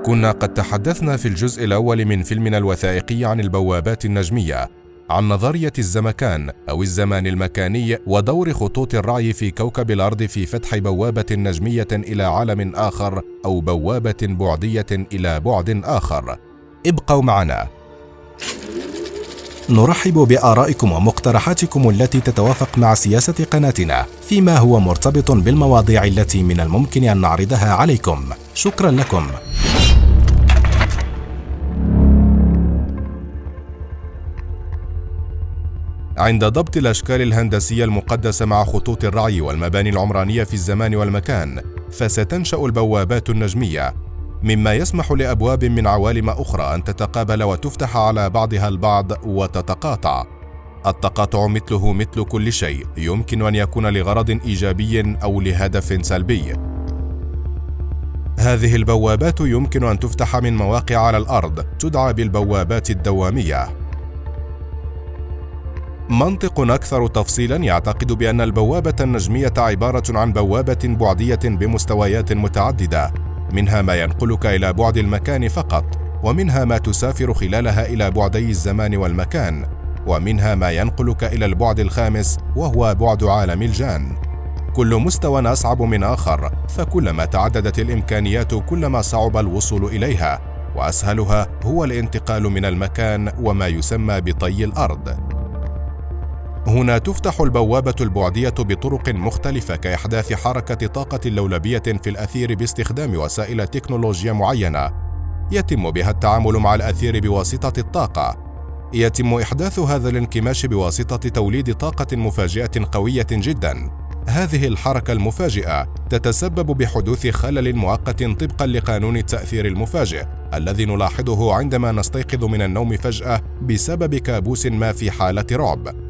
كنا قد تحدثنا في الجزء الأول من فيلمنا الوثائقي عن البوابات النجمية عن نظرية الزمكان أو الزمان المكاني ودور خطوط الرعي في كوكب الأرض في فتح بوابة نجمية إلى عالم آخر أو بوابة بعدية إلى بعد آخر. ابقوا معنا. نرحب بآرائكم ومقترحاتكم التي تتوافق مع سياسة قناتنا فيما هو مرتبط بالمواضيع التي من الممكن أن نعرضها عليكم. شكرا لكم. عند ضبط الأشكال الهندسية المقدسة مع خطوط الرعي والمباني العمرانية في الزمان والمكان، فستنشأ البوابات النجمية، مما يسمح لأبواب من عوالم أخرى أن تتقابل وتفتح على بعضها البعض وتتقاطع. التقاطع مثله مثل كل شيء يمكن أن يكون لغرض إيجابي أو لهدف سلبي. هذه البوابات يمكن أن تفتح من مواقع على الأرض تدعى بالبوابات الدوامية. منطق أكثر تفصيلا يعتقد بأن البوابة النجمية عبارة عن بوابة بعدية بمستويات متعددة، منها ما ينقلك إلى بعد المكان فقط، ومنها ما تسافر خلالها إلى بعدي الزمان والمكان، ومنها ما ينقلك إلى البعد الخامس وهو بعد عالم الجان. كل مستوى أصعب من آخر، فكلما تعددت الإمكانيات كلما صعب الوصول إليها، وأسهلها هو الانتقال من المكان وما يسمى بطي الأرض. هنا تفتح البوابة البعدية بطرق مختلفة كإحداث حركة طاقة لولبية في الأثير باستخدام وسائل تكنولوجيا معينة يتم بها التعامل مع الأثير بواسطة الطاقة. يتم إحداث هذا الانكماش بواسطة توليد طاقة مفاجئة قوية جدا. هذه الحركة المفاجئة تتسبب بحدوث خلل مؤقت طبقا لقانون التأثير المفاجئ الذي نلاحظه عندما نستيقظ من النوم فجأة بسبب كابوس ما في حالة رعب.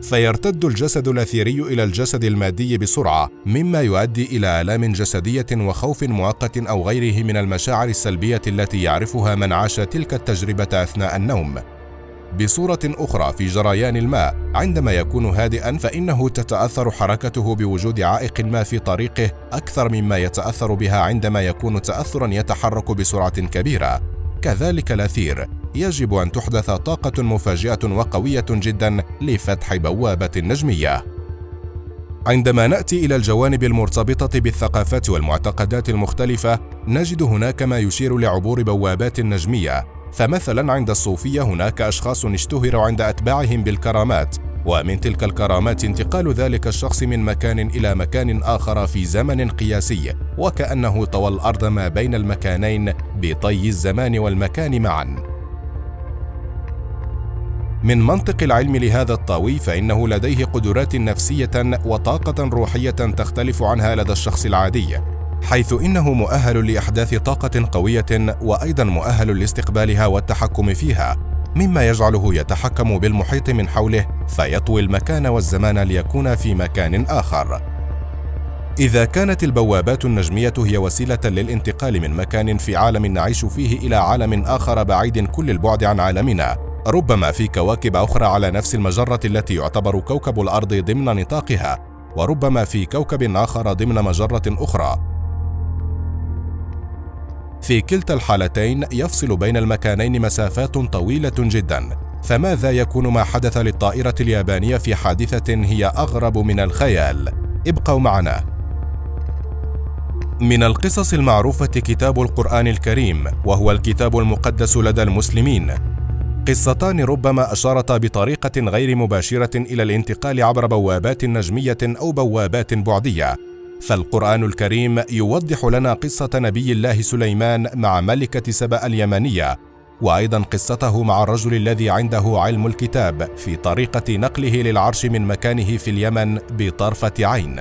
فيرتد الجسد الأثيري إلى الجسد المادي بسرعة، مما يؤدي إلى آلام جسدية وخوف مؤقت أو غيره من المشاعر السلبية التي يعرفها من عاش تلك التجربة أثناء النوم. بصورة أخرى، في جريان الماء عندما يكون هادئا فإنه تتأثر حركته بوجود عائق ما في طريقه أكثر مما يتأثر بها عندما يكون تأثرا يتحرك بسرعة كبيرة. كذلك الأثير يجب أن تحدث طاقة مفاجئة وقوية جدا لفتح بوابة نجمية. عندما نأتي إلى الجوانب المرتبطة بالثقافات والمعتقدات المختلفة، نجد هناك ما يشير لعبور بوابات نجمية. فمثلا عند الصوفية هناك أشخاص اشتهروا عند أتباعهم بالكرامات، ومن تلك الكرامات انتقال ذلك الشخص من مكان إلى مكان آخر في زمن قياسي، وكأنه طوى الأرض ما بين المكانين بطي الزمان والمكان معا. من منطق العلم لهذا الطاوي فإنه لديه قدرات نفسية وطاقة روحية تختلف عنها لدى الشخص العادي، حيث إنه مؤهل لإحداث طاقة قوية وأيضا مؤهل لاستقبالها والتحكم فيها، مما يجعله يتحكم بالمحيط من حوله فيطوي المكان والزمان ليكون في مكان آخر. إذا كانت البوابات النجمية هي وسيلة للانتقال من مكان في عالم نعيش فيه إلى عالم آخر بعيد كل البعد عن عالمنا، ربما في كواكب أخرى على نفس المجرة التي يعتبر كوكب الأرض ضمن نطاقها، وربما في كوكب آخر ضمن مجرة أخرى. في كلتا الحالتين يفصل بين المكانين مسافات طويلة جدا، فماذا يكون ما حدث للطائرة اليابانية في حادثة هي أغرب من الخيال؟ ابقوا معنا. من القصص المعروفة كتاب القرآن الكريم، وهو الكتاب المقدس لدى المسلمين. قصتان ربما أشارتا بطريقة غير مباشرة إلى الانتقال عبر بوابات نجمية أو بوابات بعدية. فالقرآن الكريم يوضح لنا قصة نبي الله سليمان مع ملكة سبأ اليمنية، وأيضا قصته مع الرجل الذي عنده علم الكتاب في طريقة نقله للعرش من مكانه في اليمن بطرفة عين.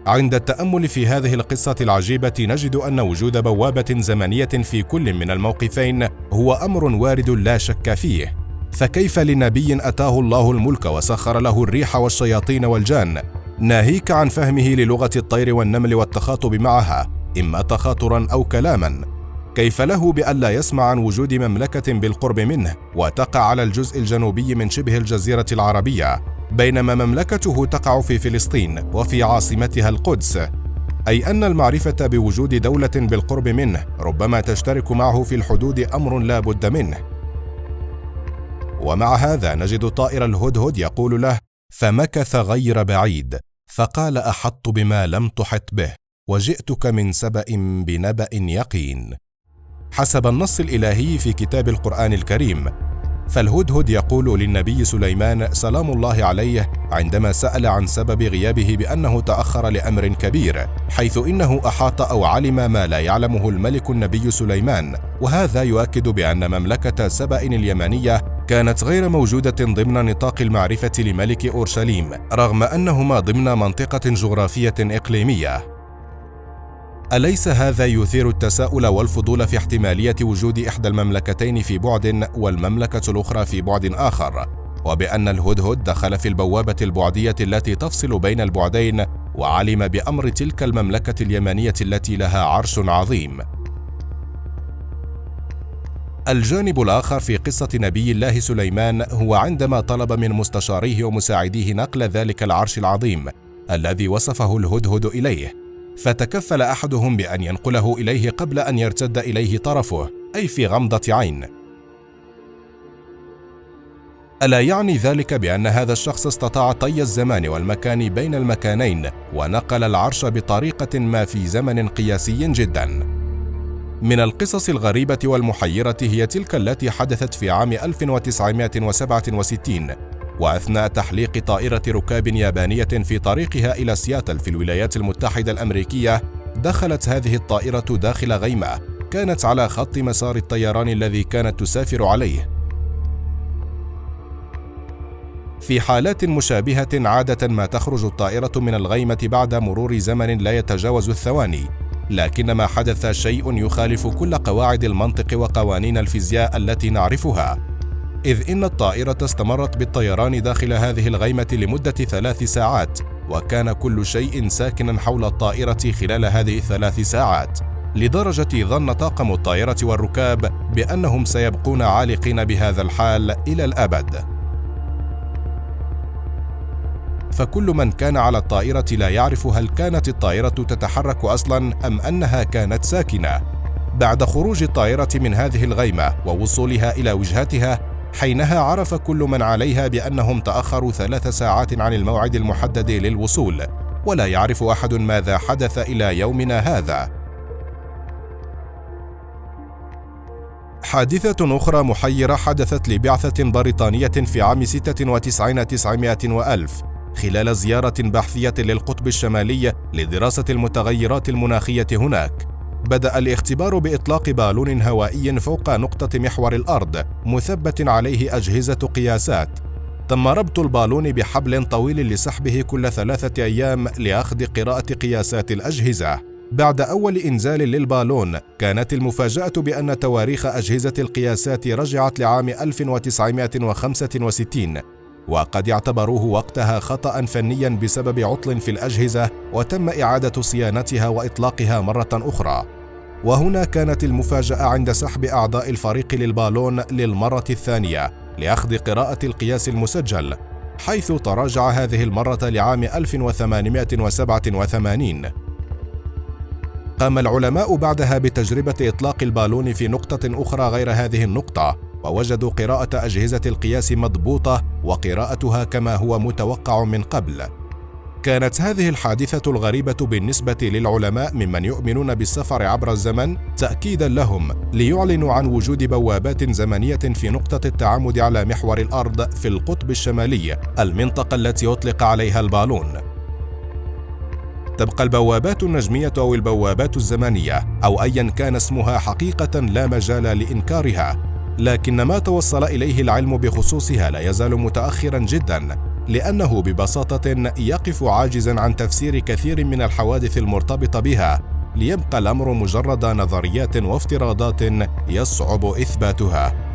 عند التأمل في هذه القصة العجيبة نجد أن وجود بوابة زمنية في كل من الموقفين هو أمر وارد لا شك فيه. فكيف لنبي أتاه الله الملك وسخر له الريح والشياطين والجان، ناهيك عن فهمه للغة الطير والنمل والتخاطب معها، إما تخاطرا أو كلاما؟ كيف له بألا يسمع عن وجود مملكة بالقرب منه وتقع على الجزء الجنوبي من شبه الجزيرة العربية، بينما مملكته تقع في فلسطين وفي عاصمتها القدس؟ أي أن المعرفة بوجود دولة بالقرب منه ربما تشترك معه في الحدود أمر لا بد منه. ومع هذا نجد طائر الهدهد يقول له: فمكث غير بعيد فقال: أحطت بما لم تحط به وجئتك من سبأ بنبأ يقين. حسب النص الإلهي في كتاب القرآن الكريم، فالهدهد يقول للنبي سليمان سلام الله عليه عندما سأل عن سبب غيابه بأنه تأخر لأمر كبير، حيث إنه أحاط أو علم ما لا يعلمه الملك النبي سليمان، وهذا يؤكد بأن مملكة سبأ اليمنية كانت غير موجودة ضمن نطاق المعرفة لملك أورشليم، رغم أنهما ضمن منطقة جغرافية إقليمية. أليس هذا يثير التساؤل والفضول في احتمالية وجود إحدى المملكتين في بعد والمملكة الأخرى في بعد آخر، وبأن الهدهد دخل في البوابة البعدية التي تفصل بين البعدين وعلم بأمر تلك المملكة اليمنية التي لها عرش عظيم. الجانب الآخر في قصة نبي الله سليمان هو عندما طلب من مستشاريه ومساعديه نقل ذلك العرش العظيم الذي وصفه الهدهد إليه، فتكفل أحدهم بأن ينقله إليه قبل أن يرتد إليه طرفه، أي في غمضة عين. ألا يعني ذلك بأن هذا الشخص استطاع طي الزمان والمكان بين المكانين ونقل العرش بطريقة ما في زمن قياسي جدا؟ من القصص الغريبة والمحيرة هي تلك التي حدثت في عام 1967 وأثناء تحليق طائرة ركاب يابانية في طريقها إلى سياتل في الولايات المتحدة الأمريكية. دخلت هذه الطائرة داخل غيمة كانت على خط مسار الطيران الذي كانت تسافر عليه. في حالات مشابهة عادة ما تخرج الطائرة من الغيمة بعد مرور زمن لا يتجاوز الثواني، لكن ما حدث شيء يخالف كل قواعد المنطق وقوانين الفيزياء التي نعرفها، إذ إن الطائرة استمرت بالطيران داخل هذه الغيمة لمدة 3 ساعات، وكان كل شيء ساكنا حول الطائرة خلال هذه 3 ساعات، لدرجة ظن طاقم الطائرة والركاب بأنهم سيبقون عالقين بهذا الحال إلى الأبد. فكل من كان على الطائرة لا يعرف هل كانت الطائرة تتحرك أصلاً أم أنها كانت ساكنة. بعد خروج الطائرة من هذه الغيمة ووصولها إلى وجهتها، حينها عرف كل من عليها بأنهم تأخروا 3 ساعات عن الموعد المحدد للوصول، ولا يعرف أحد ماذا حدث إلى يومنا هذا. حادثة أخرى محيرة حدثت لبعثة بريطانية في عام 96 900 وألف خلال زيارة بحثية للقطب الشمالي لدراسة المتغيرات المناخية هناك. بدأ الاختبار بإطلاق بالون هوائي فوق نقطة محور الأرض مثبت عليه أجهزة قياسات. تم ربط البالون بحبل طويل لسحبه كل 3 أيام لأخذ قراءة قياسات الأجهزة. بعد أول إنزال للبالون كانت المفاجأة بأن تواريخ أجهزة القياسات رجعت لعام 1965، وقد اعتبروه وقتها خطأ فنيا بسبب عطل في الأجهزة، وتم إعادة صيانتها وإطلاقها مرة أخرى. وهنا كانت المفاجأة عند سحب أعضاء الفريق للبالون للمرة الثانية لأخذ قراءة القياس المسجل، حيث تراجع هذه المرة لعام 1887. قام العلماء بعدها بتجربة إطلاق البالون في نقطة أخرى غير هذه النقطة، ووجدوا قراءة أجهزة القياس مضبوطة وقراءتها كما هو متوقع من قبل. كانت هذه الحادثة الغريبة بالنسبة للعلماء ممن يؤمنون بالسفر عبر الزمن تأكيدا لهم ليعلنوا عن وجود بوابات زمنية في نقطة التعامد على محور الأرض في القطب الشمالي، المنطقة التي أطلق عليها البالون. تبقى البوابات النجمية أو البوابات الزمنية أو أيا كان اسمها حقيقة لا مجال لإنكارها، لكن ما توصل إليه العلم بخصوصها لا يزال متأخرا جدا، لأنه ببساطة يقف عاجزا عن تفسير كثير من الحوادث المرتبطة بها، ليبقى الأمر مجرد نظريات وافتراضات يصعب إثباتها.